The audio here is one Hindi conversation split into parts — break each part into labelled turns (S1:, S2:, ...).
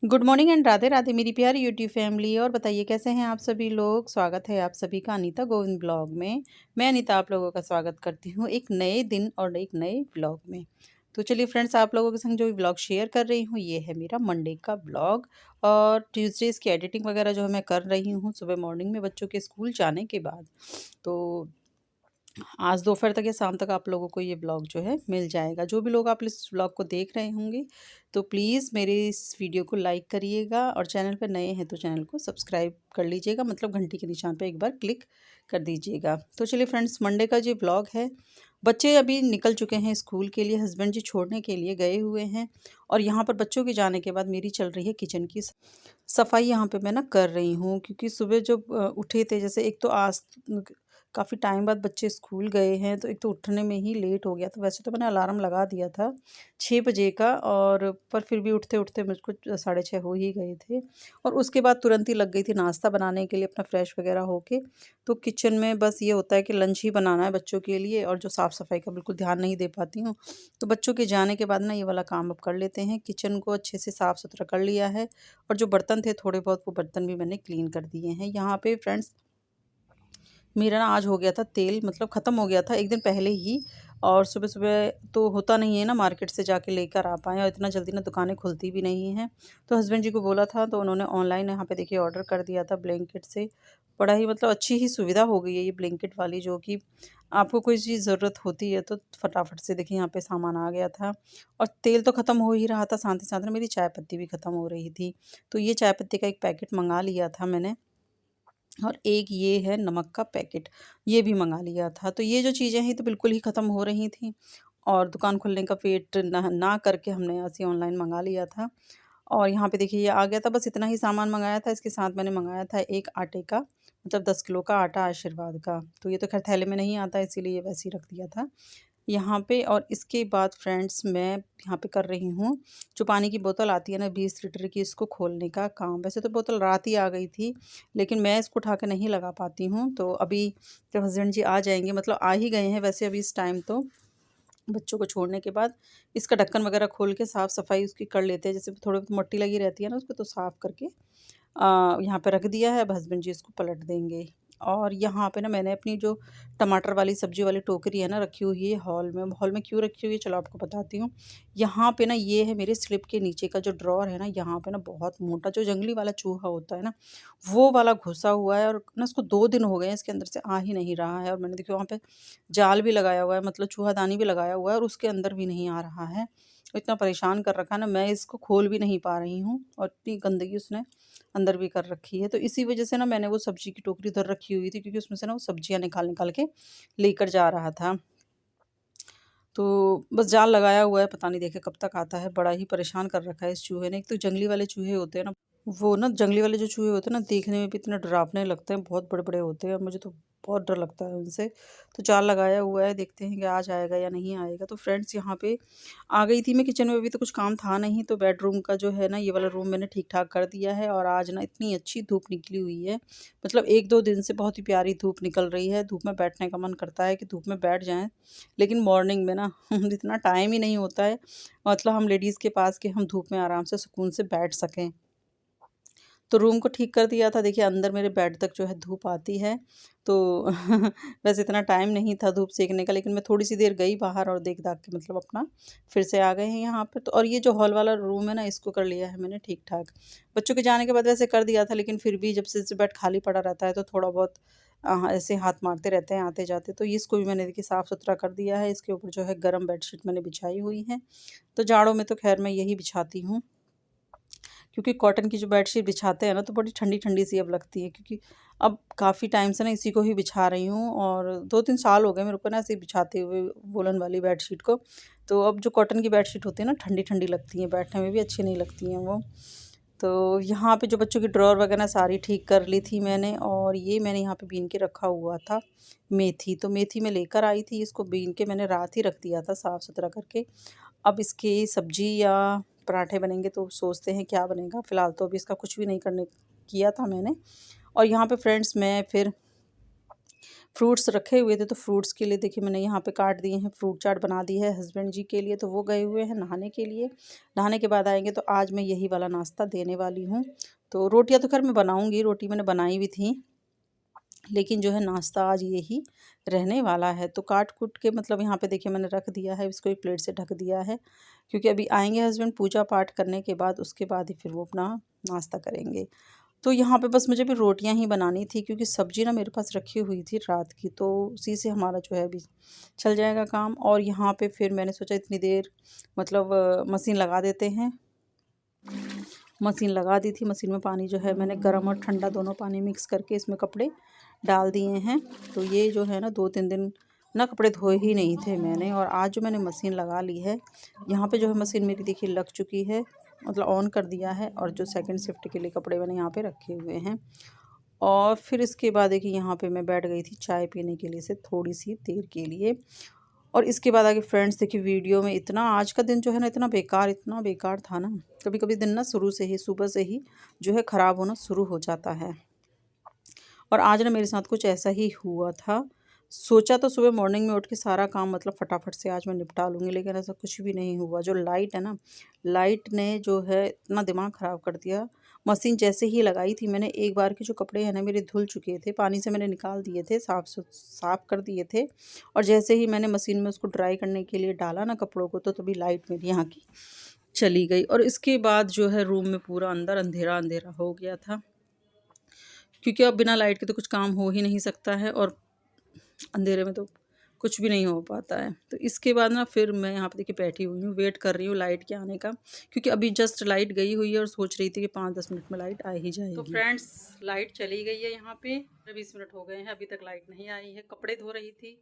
S1: Good morning and Radhe Radhe मेरी प्यारी यूट्यूब फैमिली। और बताइए कैसे हैं आप सभी लोग। स्वागत है आप सभी का अनीता गोविंद ब्लॉग में। मैं अनीता आप लोगों का स्वागत करती हूँ एक नए दिन और एक नए ब्लॉग में। तो चलिए फ्रेंड्स, आप लोगों के संग जो ब्लॉग शेयर कर रही हूँ ये है मेरा मंडे का ब्लॉग। और ट्यूसडेज़ की एडिटिंग वगैरह जो है मैं कर रही हूँ सुबह मॉर्निंग में बच्चों के स्कूल जाने के बाद। तो आज दोपहर तक या शाम तक आप लोगों को ये ब्लॉग जो है मिल जाएगा। जो भी लोग आप इस ब्लॉग को देख रहे होंगे तो प्लीज़ मेरे इस वीडियो को लाइक करिएगा, और चैनल पर नए हैं तो चैनल को सब्सक्राइब कर लीजिएगा, मतलब घंटी के निशान पे एक बार क्लिक कर दीजिएगा। तो चलिए फ्रेंड्स, मंडे का जो ब्लॉग है, बच्चे अभी निकल चुके हैं स्कूल के लिए, हस्बैंड जी छोड़ने के लिए गए हुए हैं। और यहाँ पर बच्चों के जाने के बाद मेरी चल रही है किचन की सफाई। यहाँ पे मैं ना कर रही हूँ, क्योंकि सुबह जब उठे थे, जैसे एक तो आज काफ़ी टाइम बाद बच्चे स्कूल गए हैं, तो एक तो उठने में ही लेट हो गया था। वैसे तो मैंने अलार्म लगा दिया था 6 बजे का, और पर फिर भी उठते उठते मुझको 6:30 हो ही गए थे। और उसके बाद तुरंत ही लग गई थी नाश्ता बनाने के लिए, अपना फ्रेश वगैरह होके। तो किचन में बस ये होता है कि लंच ही बनाना है बच्चों के लिए, और जो साफ़ सफाई का बिल्कुल ध्यान नहीं दे पाती हूँ। तो बच्चों के जाने के बाद ना ये वाला काम अब कर लेते हैं। किचन को अच्छे से साफ़ सुथरा कर लिया है, और जो बर्तन थे थोड़े बहुत, वो बर्तन भी मैंने क्लीन कर दिए हैं। यहाँ पे फ्रेंड्स, मेरा ना आज हो गया था तेल, मतलब ख़त्म हो गया था एक दिन पहले ही। और सुबह-सुबह तो होता नहीं है ना मार्केट से जाके लेकर आ पाएँ, और इतना जल्दी ना दुकानें खुलती भी नहीं हैं। तो हस्बैंड जी को बोला था, तो उन्होंने ऑनलाइन यहाँ पे देखिए ऑर्डर कर दिया था ब्लिंकिट से। बड़ा ही मतलब अच्छी ही सुविधा हो गई है ये ब्लिंकिट वाली, जो कि आपको कोई चीज़ ज़रूरत होती है तो फटाफट से देखिए यहाँ पे सामान आ गया था। और तेल तो ख़त्म हो ही रहा था, साथ ही साथ ना मेरी चाय पत्ती भी ख़त्म हो रही थी। तो ये चाय पत्ती का एक पैकेट मँगा लिया था मैंने। और एक ये है नमक का पैकेट, ये भी मँगा लिया था। तो ये जो चीज़ें हैं, ये तो बिल्कुल ही ख़त्म हो रही थीं, और दुकान खुलने का वेट ना करके हमने यहाँ से ऑनलाइन मँगा लिया था। और यहाँ पे देखिए ये आ गया था, बस इतना ही सामान मँगाया था। इसके साथ मैंने मँगाया था एक आटे का, मतलब 10 किलो का आटा आशीर्वाद का। तो ये तो ख़ैर थैले में नहीं आता, इसीलिए ये वैसे ही रख दिया था यहाँ पे। और इसके बाद फ्रेंड्स, मैं यहाँ पे कर रही हूँ, जो पानी की बोतल आती है ना 20 लीटर की, इसको खोलने का काम। वैसे तो बोतल रात ही आ गई थी, लेकिन मैं इसको उठा के नहीं लगा पाती हूँ। तो अभी जब हस्बैंड जी आ जाएँगे, मतलब आ ही गए हैं वैसे अभी इस टाइम, तो बच्चों को छोड़ने के बाद इसका ढक्कन वगैरह खोल के साफ़-सफ़ाई उसकी कर लेते हैं। जैसे थोड़ी बहुत मट्टी लगी रहती है ना उसपे, तो साफ़ करके यहाँ पे रख दिया है। अब हस्बैंड जी इसको पलट देंगे। और यहाँ पे ना मैंने अपनी जो टमाटर वाली सब्ज़ी वाली टोकरी है ना, रखी हुई है हॉल में। हॉल में क्यों रखी हुई है, चलो आपको बताती हूँ। यहाँ पे ना ये है मेरे स्लिप के नीचे का जो ड्रॉअर है ना, यहाँ पे ना बहुत मोटा जो जंगली वाला चूहा होता है ना, वो वाला घुसा हुआ है। और ना उसको 2 दिन हो गए हैं, इसके अंदर से आ ही नहीं रहा है। और मैंने देखिए वहाँ पे जाल भी लगाया हुआ है, मतलब चूहादानी भी लगाया हुआ है, और उसके अंदर भी नहीं आ रहा है। इतना परेशान कर रखा है ना, मैं इसको खोल भी नहीं पा रही हूँ, और इतनी गंदगी उसने अंदर भी कर रखी है। तो इसी वज़ह से ना मैंने वो सब्ज़ी की टोकरी उधर रखी हुई थी, क्योंकि उसमें से ना वो सब्ज़ियाँ निकाल-निकाल के लेकर जा रहा था। तो बस जाल लगाया हुआ है, पता नहीं देखिए कब तक आता है। बड़ा ही परेशान कर रखा है इस चूहे ने। एक तो जंगली वाले चूहे होते हैं ना, वो ना जंगली वाले जो चूहे होते हैं ना, देखने में भी इतने डरावने लगते हैं, बहुत बड़े-बड़े होते हैं, और मुझे तो बहुत डर लगता है उनसे। तो जाल लगाया हुआ है, देखते हैं कि आ जाएगा या नहीं आएगा। तो फ्रेंड्स, यहाँ पे आ गई थी मैं किचन में, अभी तो कुछ काम था नहीं। तो बेडरूम का जो है ना, ये वाला रूम मैंने ठीक-ठाक कर दिया है। और आज ना इतनी अच्छी धूप निकली हुई है, मतलब 1-2 दिन से बहुत ही प्यारी धूप निकल रही है। धूप में बैठने का मन करता है कि धूप में बैठ जाएँ, लेकिन मॉर्निंग में ना इतना टाइम ही नहीं होता है, मतलब हम लेडीज़ के पास, कि हम धूप में आराम से सुकून से बैठ सकें। तो रूम को ठीक कर दिया था, देखिए अंदर मेरे बेड तक जो है धूप आती है। तो वैसे इतना टाइम नहीं था धूप सेकने का, लेकिन मैं थोड़ी-सी देर गई बाहर, और देख-दाख के मतलब अपना फिर से आ गए हैं यहाँ पे। तो और ये जो हॉल वाला रूम है ना, इसको कर लिया है मैंने ठीक-ठाक। बच्चों के जाने के बाद वैसे कर दिया था, लेकिन फिर भी जब से बेड खाली पड़ा रहता है, तो थोड़ा बहुत ऐसे हाथ मारते रहते हैं आते-जाते। तो ये इसको भी मैंने देखिए साफ़-सुथरा कर दिया है। इसके ऊपर जो है गरम बेडशीट मैंने बिछाई हुई है। तो जाड़ों में तो ख़ैर मैं यही बिछाती हूँ, क्योंकि कॉटन की जो बेडशीट बिछाते हैं ना, तो बड़ी ठंडी-ठंडी सी अब लगती है, क्योंकि अब काफ़ी टाइम से ना इसी को ही बिछा रही हूँ, और 2-3 साल हो गए मेरे को ना ऐसे ही बिछाते हुए वूलन वाली बेडशीट को। तो अब जो कॉटन की बेडशीट होती है ना, ठंडी-ठंडी लगती हैं, बैठने में भी अच्छी नहीं लगती हैं वो। तो यहाँ पे जो बच्चों की ड्रॉअर वगैरह सारी ठीक कर ली थी मैंने। और ये मैंने यहाँ पे बीन के रखा हुआ था मेथी, तो मेथी मैं लेकर आई थी, इसको बीन के मैंने रात ही रख दिया था साफ़-सुथरा करके। अब इसकी सब्ज़ी या पराठे बनेंगे, तो सोचते हैं क्या बनेगा। फ़िलहाल तो अभी इसका कुछ भी नहीं करने किया था मैंने। और यहाँ पे फ्रेंड्स, मैं फिर फ्रूट्स रखे हुए थे, तो फ्रूट्स के लिए देखिए मैंने यहाँ पे काट दिए हैं, फ्रूट चाट बना दी है हस्बैंड जी के लिए, तो वो गए हुए हैं नहाने के लिए। नहाने के बाद आएंगे तो आज मैं यही वाला नाश्ता देने वाली हूँ। तो रोटियाँ तो खैर मैं बनाऊँगी, रोटी मैंने बनाई भी थी, लेकिन जो है नाश्ता आज यही रहने वाला है। तो काट कूट के मतलब यहाँ पे देखिए मैंने रख दिया है, इसको एक प्लेट से ढक दिया है, क्योंकि अभी आएंगे हस्बैंड पूजा पाठ करने के बाद, उसके बाद ही फिर वो अपना नाश्ता करेंगे। तो यहाँ पे बस मुझे भी रोटियां ही बनानी थी, क्योंकि सब्ज़ी ना मेरे पास रखी हुई थी रात की, तो उसी से हमारा जो है अभी चल जाएगा काम। और यहाँ पे फिर मैंने सोचा इतनी देर मतलब मशीन लगा देते हैं। मशीन लगा दी थी, मशीन में पानी जो है मैंने गर्म और ठंडा दोनों पानी मिक्स करके इसमें कपड़े डाल दिए हैं। तो ये जो है ना 2-3 दिन ना कपड़े धोए ही नहीं थे मैंने, और आज जो मैंने मशीन लगा ली है, यहाँ पे जो है मशीन मेरी देखिए लग चुकी है, मतलब ऑन कर दिया है। और जो सेकंड शिफ्ट के लिए कपड़े मैंने यहाँ पे रखे हुए हैं। और फिर इसके बाद देखिए यहाँ पे मैं बैठ गई थी चाय पीने के लिए से थोड़ी सी देर के लिए। और इसके बाद आगे फ्रेंड्स देखिए वीडियो में इतना आज का दिन जो है ना इतना बेकार था ना। कभी कभी दिन ना शुरू से ही सुबह से ही जो है ख़राब होना शुरू हो जाता है। और आज ना मेरे साथ कुछ ऐसा ही हुआ था। सोचा तो सुबह मॉर्निंग में उठ के सारा काम मतलब फटाफट से आज मैं निपटा लूँगी, लेकिन ऐसा कुछ भी नहीं हुआ। जो लाइट है ना, लाइट ने जो है इतना दिमाग ख़राब कर दिया। मशीन जैसे ही लगाई थी मैंने, एक बार के जो कपड़े हैं ना मेरे धुल चुके थे, पानी से मैंने निकाल दिए थे, साफ़ कर दिए थे। और जैसे ही मैंने मशीन में उसको ड्राई करने के लिए डाला ना कपड़ों को, तो तभी लाइट मेरी यहाँ की चली गई। और इसके बाद जो है रूम में पूरा अंदर अंधेरा अंधेरा हो गया था, क्योंकि अब बिना लाइट के तो कुछ काम हो ही नहीं सकता है, और अंधेरे में तो कुछ भी नहीं हो पाता है। तो इसके बाद ना फिर मैं यहाँ पे देखिए बैठी हुई हूँ, वेट कर रही हूँ लाइट के आने का, क्योंकि अभी जस्ट लाइट गई हुई है और सोच रही थी कि 5-10 मिनट में लाइट आ ही जाएगी। तो फ्रेंड्स लाइट चली गई है यहाँ पे, 20 मिनट हो गए हैं, अभी तक लाइट नहीं आई है। कपड़े धो रही थी,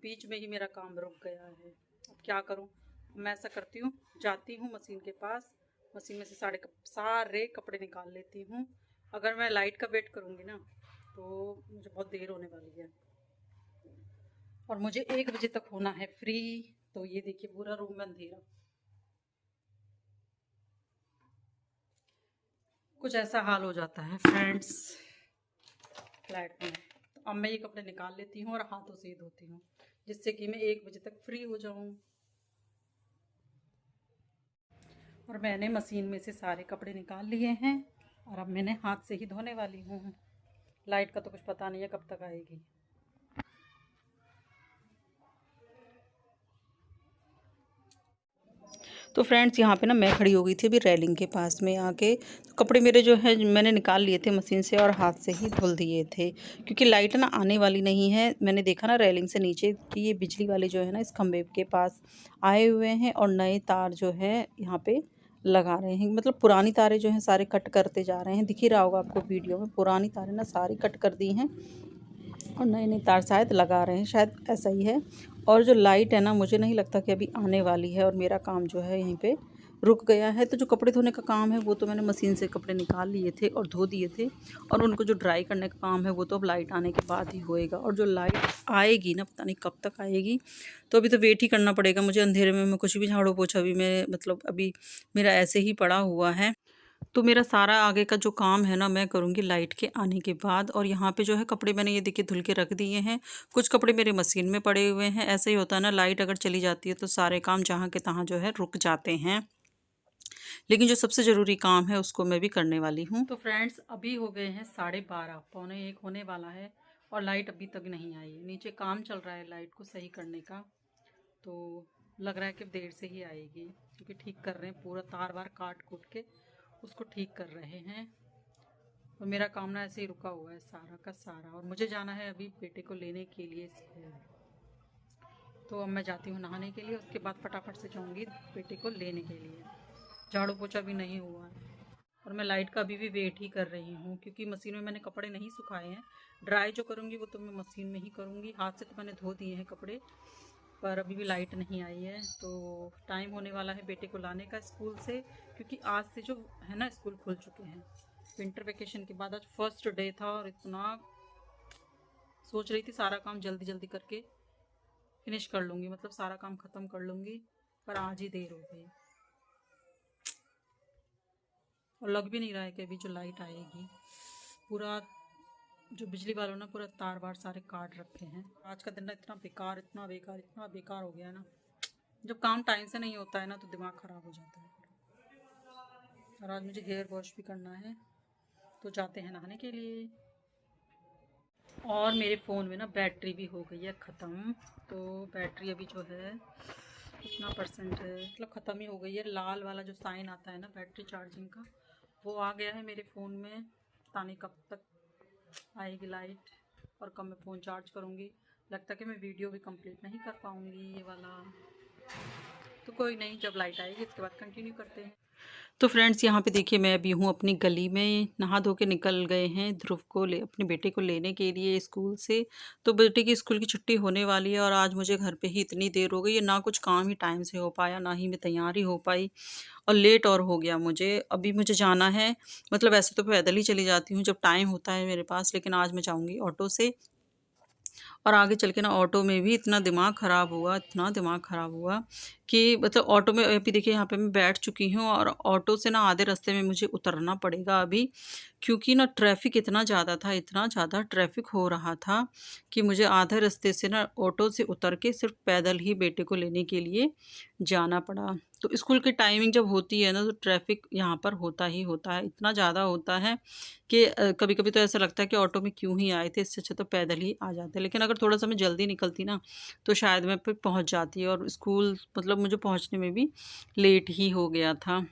S1: बीच में ही मेरा काम रुक गया है। अब क्या करूँ, मैं ऐसा करती हूँ, जाती हूँ मशीन के पास, मशीन में से सारे कपड़े निकाल लेती हूँ। अगर मैं लाइट का वेट करूँगी ना तो मुझे बहुत देर होने वाली है, और मुझे 1 बजे तक होना है फ्री। तो ये देखिए पूरा रूम में अंधेरा, कुछ ऐसा हाल हो जाता है फ्रेंड्स फ्लैट में। तो अब मैं ये कपड़े निकाल लेती हूँ और हाथों से ही धोती हूँ, जिससे कि मैं 1 बजे तक फ्री हो जाऊँ। और मैंने मशीन में से सारे कपड़े निकाल लिए हैं, और अब मैंने हाथ से ही धोने वाली हूँ। लाइट का तो कुछ पता नहीं है कब तक आएगी। तो फ्रेंड्स यहाँ पे ना मैं खड़ी हो गई थी अभी रेलिंग के पास में आके। तो कपड़े मेरे जो है मैंने निकाल लिए थे मशीन से, और हाथ से ही धुल दिए थे, क्योंकि लाइट ना आने वाली नहीं है। मैंने देखा ना रेलिंग से नीचे कि ये बिजली वाले जो है ना इस खंभे के पास आए हुए हैं, और नए तार जो है यहाँ पे लगा रहे हैं। मतलब पुरानी तारें जो हैं सारे कट करते जा रहे हैं, दिख ही रहा होगा आपको वीडियो में, पुरानी तारें ना सारी कट कर दी हैं और नए नए तार शायद लगा रहे हैं, शायद ऐसा ही है। और जो लाइट है ना मुझे नहीं लगता कि अभी आने वाली है, और मेरा काम जो है यहीं पे रुक गया है। तो जो कपड़े धोने का काम है वो तो मैंने मशीन से कपड़े निकाल लिए थे और धो दिए थे, और उनको जो ड्राई करने का काम है वो तो अब लाइट आने के बाद ही होएगा। और जो लाइट आएगी ना पता नहीं कब तक आएगी, तो अभी तो वेट ही करना पड़ेगा मुझे। अंधेरे में मैं कुछ भी झाड़ू पोछा भी मैं मतलब अभी मेरा ऐसे ही पड़ा हुआ है। तो मेरा सारा आगे का जो काम है ना मैं करूँगी लाइट के आने के बाद। और यहाँ पे जो है कपड़े मैंने ये देखिए धुल के रख दिए हैं। कुछ कपड़े मेरे मशीन में पड़े हुए हैं। ऐसा ही होता है ना, लाइट अगर चली जाती है तो सारे काम जहाँ के तहाँ जो है रुक जाते हैं, लेकिन जो सबसे ज़रूरी काम है उसको मैं भी करने वाली हूँ। तो फ्रेंड्स अभी हो गए हैं 12:30, पौने 1 होने वाला है, और लाइट अभी तक नहीं आई है। नीचे काम चल रहा है लाइट को सही करने का, तो लग रहा है कि देर से ही आएगी, क्योंकि ठीक कर रहे हैं, पूरा तार वार काट कूट के उसको ठीक कर रहे हैं। और मेरा काम ना ऐसे ही रुका हुआ है सारा का सारा, और मुझे जाना है अभी बेटे को लेने के लिए स्कूल। तो अब मैं जाती हूँ नहाने के लिए, उसके बाद फटाफट से जाऊँगी बेटे को लेने के लिए। झाड़ू पोछा भी नहीं हुआ है, और मैं लाइट का अभी भी वेट ही कर रही हूँ, क्योंकि मशीन में मैंने कपड़े नहीं सुखाए हैं। ड्राई जो करूँगी वो तो मैं मशीन में ही करूँगी, हाथ से तो मैंने धो दिए हैं कपड़े, पर अभी भी लाइट नहीं आई है। तो टाइम होने वाला है बेटे को लाने का स्कूल से, क्योंकि आज से जो है ना स्कूल खुल चुके हैं। विंटर वेकेशन के बाद आज फर्स्ट डे था, और इतना सोच रही थी सारा काम जल्दी जल्दी करके फिनिश कर लूँगी, मतलब सारा काम ख़त्म कर लूँगी, पर आज ही देर हो गई। और लग भी नहीं रहा है कि अभी जो लाइट आएगी। पूरा जो बिजली वालों ने पूरा तार वार सारे काट रखे हैं। आज का दिन ना इतना बेकार इतना बेकार इतना बेकार हो गया है ना। जब काम टाइम से नहीं होता है ना तो दिमाग ख़राब हो जाता है। और आज मुझे हेयर वॉश भी करना है तो जाते हैं नहाने के लिए। और मेरे फ़ोन में ना बैटरी भी हो गई है ख़त्म। तो बैटरी अभी जो है कितना परसेंट है, मतलब ख़त्म ही हो गई है। लाल वाला जो साइन आता है ना बैटरी चार्जिंग का, वो आ गया है मेरे फ़ोन में। पता नहीं कब तक आएगी लाइट और कब मैं फ़ोन चार्ज करूँगी। लगता है कि मैं वीडियो भी कंप्लीट नहीं कर पाऊँगी ये वाला। तो कोई नहीं, जब लाइट आएगी इसके बाद कंटिन्यू करते हैं। तो फ्रेंड्स यहाँ पे देखिए मैं अभी हूँ अपनी गली में। नहा धो के निकल गए हैं ध्रुव को अपने बेटे को लेने के लिए स्कूल से। तो बेटे की स्कूल की छुट्टी होने वाली है और आज मुझे घर पे ही इतनी देर हो गई है, ना कुछ काम ही टाइम से हो पाया, ना ही मैं तैयारी हो पाई और लेट और हो गया मुझे। अभी मुझे जाना है, मतलब वैसे तो पैदल ही चली जाती हूँ जब टाइम होता है मेरे पास, लेकिन आज मैं जाऊँगी ऑटो से। और आगे चल के ना ऑटो में भी इतना दिमाग ख़राब हुआ, इतना दिमाग ख़राब हुआ कि मतलब ऑटो में अभी देखिए यहाँ पे मैं बैठ चुकी हूँ और ऑटो से ना आधे रास्ते में मुझे उतरना पड़ेगा अभी, क्योंकि ना ट्रैफ़िक इतना ज़्यादा था, इतना ज़्यादा ट्रैफ़िक हो रहा था कि मुझे आधे रास्ते से ना ऑटो से उतर के सिर्फ पैदल ही बेटे को लेने के लिए जाना पड़ा। तो स्कूल की टाइमिंग जब होती है ना तो ट्रैफ़िक यहाँ पर होता ही होता है, इतना ज़्यादा होता है कि कभी-कभी तो ऐसा लगता है कि ऑटो में क्यों ही आए थे, इससे अच्छा तो पैदल ही आ जाते। लेकिन अगर थोड़ा-सा मैं जल्दी निकलती ना तो शायद मैं फिर पहुँच जाती, और स्कूल मतलब मुझे पहुँचने में भी लेट ही हो गया था।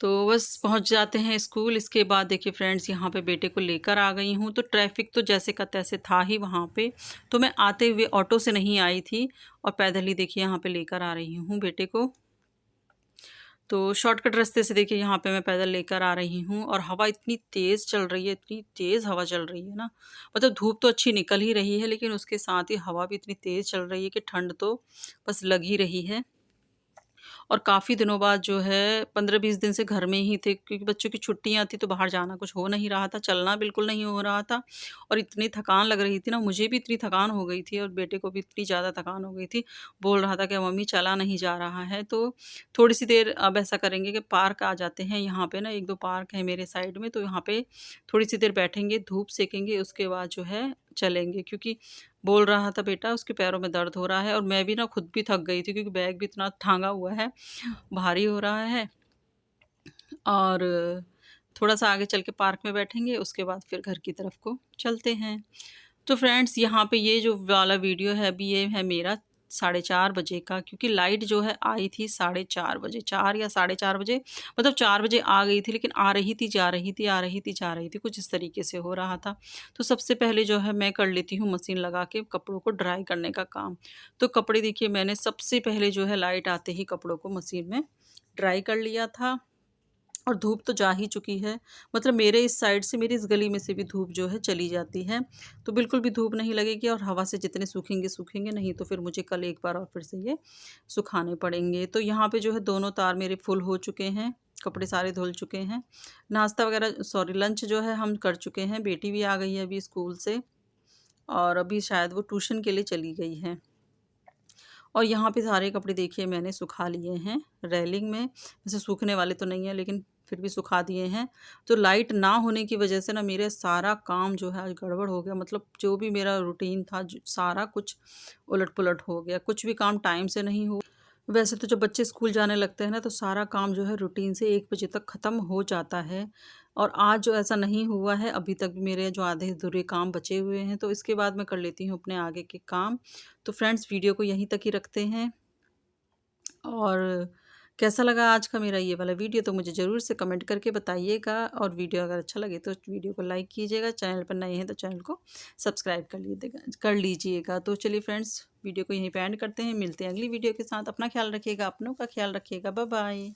S1: तो बस पहुँच जाते हैं स्कूल। इसके बाद देखिए फ्रेंड्स यहाँ पे बेटे को लेकर आ गई हूँ। तो ट्रैफ़िक तो जैसे का तैसे था ही वहाँ पे। तो मैं आते हुए ऑटो से नहीं आई थी और पैदल ही देखिए यहाँ पे लेकर आ रही हूँ बेटे को। तो शॉर्टकट रास्ते से देखिए यहाँ पे मैं पैदल लेकर आ रही हूँ और हवा इतनी तेज़ चल रही है, इतनी तेज़ हवा चल रही है ना, मतलब धूप तो अच्छी निकल ही रही है लेकिन उसके साथ ही हवा भी इतनी तेज़ चल रही है कि ठंड तो बस लग ही रही है। और काफ़ी दिनों बाद जो है 15-20 दिन से घर में ही थे, क्योंकि बच्चों की छुट्टियाँ थी तो बाहर जाना कुछ हो नहीं रहा था, चलना बिल्कुल नहीं हो रहा था और इतनी थकान लग रही थी ना, मुझे भी इतनी थकान हो गई थी और बेटे को भी इतनी ज़्यादा थकान हो गई थी। बोल रहा था कि मम्मी चला नहीं जा रहा है। तो थोड़ी-सी देर अब ऐसा करेंगे कि पार्क आ जाते हैं, यहाँ पे ना 1-2 पार्क हैं मेरे साइड में, तो यहाँ पे थोड़ी-सी देर बैठेंगे, धूप सेकेंगे, उसके बाद जो है चलेंगे, क्योंकि बोल रहा था बेटा उसके पैरों में दर्द हो रहा है और मैं भी ना खुद भी थक गई थी क्योंकि बैग भी इतना टाँगा हुआ है, भारी हो रहा है। और थोड़ा-सा आगे चल के पार्क में बैठेंगे, उसके बाद फिर घर की तरफ को चलते हैं। तो फ्रेंड्स यहाँ पे ये जो वाला वीडियो है अभी ये है मेरा 4:30 बजे का, क्योंकि लाइट जो है आई थी 4:30 बजे, 4 या 4:30 बजे, मतलब 4 बजे आ गई थी लेकिन आ रही थी, जा रही थी, आ रही थी, जा रही थी, कुछ इस तरीके से हो रहा था। तो सबसे पहले जो है मैं कर लेती हूँ मशीन लगा के कपड़ों को ड्राई करने का काम। तो कपड़े देखिए मैंने सबसे पहले जो है लाइट आते ही कपड़ों को मशीन में ड्राई कर लिया था। और धूप तो जा ही चुकी है, मतलब मेरे इस साइड से, मेरी इस गली में से भी धूप जो है चली जाती है, तो बिल्कुल भी धूप नहीं लगेगी और हवा से जितने सूखेंगे सूखेंगे, नहीं तो फिर मुझे कल एक बार और फिर से ये सुखाने पड़ेंगे। तो यहाँ पे जो है दोनों तार मेरे फुल हो चुके हैं, कपड़े सारे धुल चुके हैं, नाश्ता वगैरह सॉरी लंच जो है हम कर चुके हैं, बेटी भी आ गई है अभी स्कूल से और अभी शायद वो ट्यूशन के लिए चली गई है। और यहाँ पे सारे कपड़े देखिए मैंने सुखा लिए हैं रेलिंग में, वैसे सूखने वाले तो नहीं है लेकिन फिर भी सुखा दिए हैं। तो लाइट ना होने की वजह से ना मेरा सारा काम जो है आज गड़बड़ हो गया, मतलब जो भी मेरा रूटीन था सारा कुछ उलट-पुलट हो गया, कुछ भी काम टाइम से नहीं हुआ। वैसे तो जब बच्चे स्कूल जाने लगते हैं ना तो सारा काम जो है रूटीन से 1 बजे तक ख़त्म हो जाता है और आज जो ऐसा नहीं हुआ है, अभी तक भी मेरे जो आधे अधूरे काम बचे हुए हैं, तो इसके बाद मैं कर लेती हूँ अपने आगे के काम। तो फ्रेंड्स वीडियो को यहीं तक ही रखते हैं और कैसा लगा आज का मेरा ये वाला वीडियो तो मुझे ज़रूर से कमेंट करके बताइएगा, और वीडियो अगर अच्छा लगे तो वीडियो को लाइक कीजिएगा, चैनल पर नए हैं तो चैनल को सब्सक्राइब कर लीजिएगा। तो चलिए फ्रेंड्स वीडियो को यहीं पे एंड करते हैं, मिलते हैं अगली वीडियो के साथ। अपना ख्याल रखिएगा, अपनों का ख्याल रखिएगा, बाय बाय।